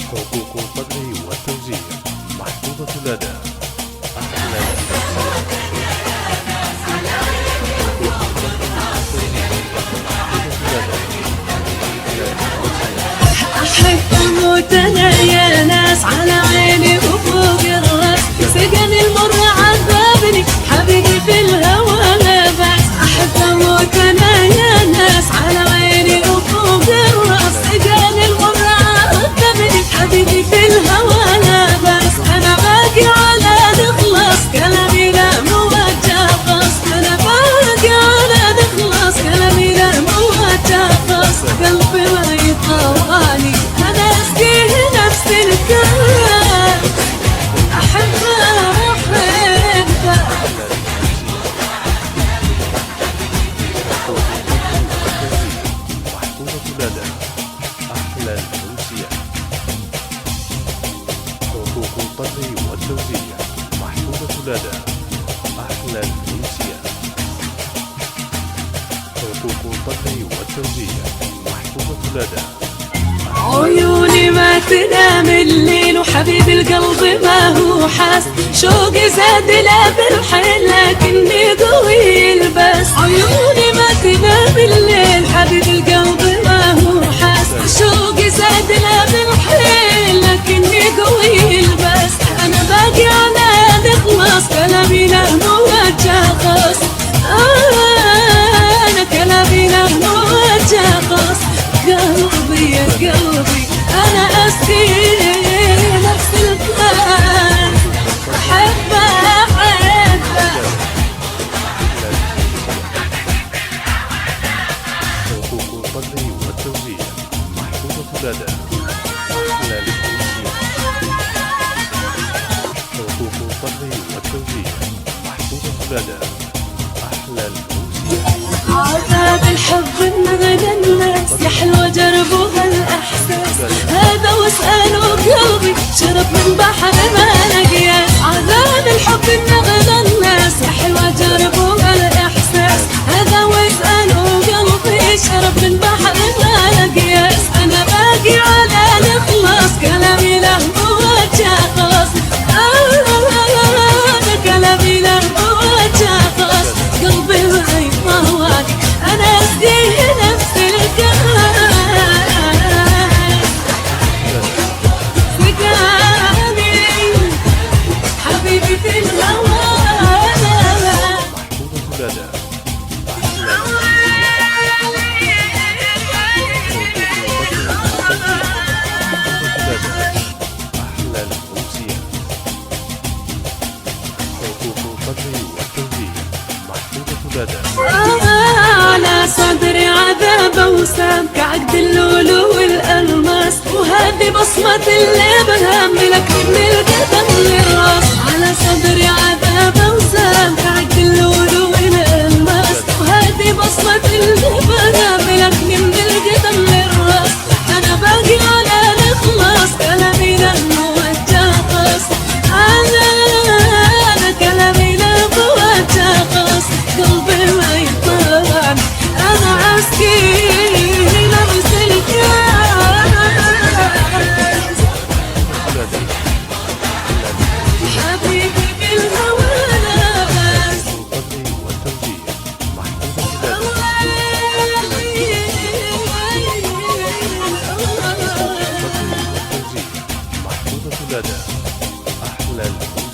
حقوق الطبع والتوزيع محفوظة لدى أحلى أحب أموت أنا يا ناس على عيني وفوق الراس، سقني المر عذبني حبيبي في الهوى لباس. أحب أموت أنا يا ناس على عيني وفوق الراس، سقني المر عذبني حبيبي في الهوى لباس. أنا باقي على نخلص كلامي لا موجه خاص، أنا باقي على نخلص كلامي لا موجه خاص. قلبي ما يطواني أنا أسقيه نفسي الكاس، أحبه أحبه. محفوظة لدى أحلى الأمسية. حقوق الطبع والتوزيع محفوظة لدى أحلى الأمسية. حقوق الطبع والتوزيع محفوظة لدى عيوني ما تنام الليل وحبيب القلب ما هو حاس، شوقي زاد لا بالحيل لكني قوي الباس. عيوني ما تنام الليل حبيب القلب ما هو حاس، شوقي زاد لا بالحيل لكني قوي الباس. أنا باقي على نخلص كلامي له موجه خاص، أنا كلامي له موجه خاص. قلبي يا قلبي أنا أسقي نفس الكاس، أحبه أحبه. حقوق الطبع والتوزيع محفوظة لدى أحلى الأمسية. حقوق الطبع والتوزيع محفوظة لدى أحلى الأمسية. عذاب الحب انغدى الناس يا حلوة جربوا هالإحساس، هذا واسألوا قلبي شرب من بحر ما لقياس. عذاب الحب انغدى الناس يا حلوة جربوا هالإحساس، هذا واسألوا قلبي شرب من بحر ما لقياس. أنا باقي على نخلص كلامي له موجه خاص، أنا كلامي له موجه خاص. قلبي ما يطواني أنا أسقيه نفس الكاس، سقاني حبيبي في الهوى محفوظة لدى أحلى الأمسية. حقوق الطبع والتوزيع محفوظة لدى على صدري عذاب وسام كعقد اللؤلؤ والألماس، وهذه بصمة اللي بهملك من القدم للراس. على صدري عذاب وسام كعقد اللؤلؤ والألماس، وهذه بصمة اللي بهملك من القدم للراس. أنا باقي على نخلص كلامي له موجه خاص، أنا كلامي له موجه خاص. قلبي ما يطلعني أنا أسقي نفس الكاس، حبيبي في الهوى لباس. الطبع والتوزيع محفوظة لدى محفوظة لدى أحلى الأمسية.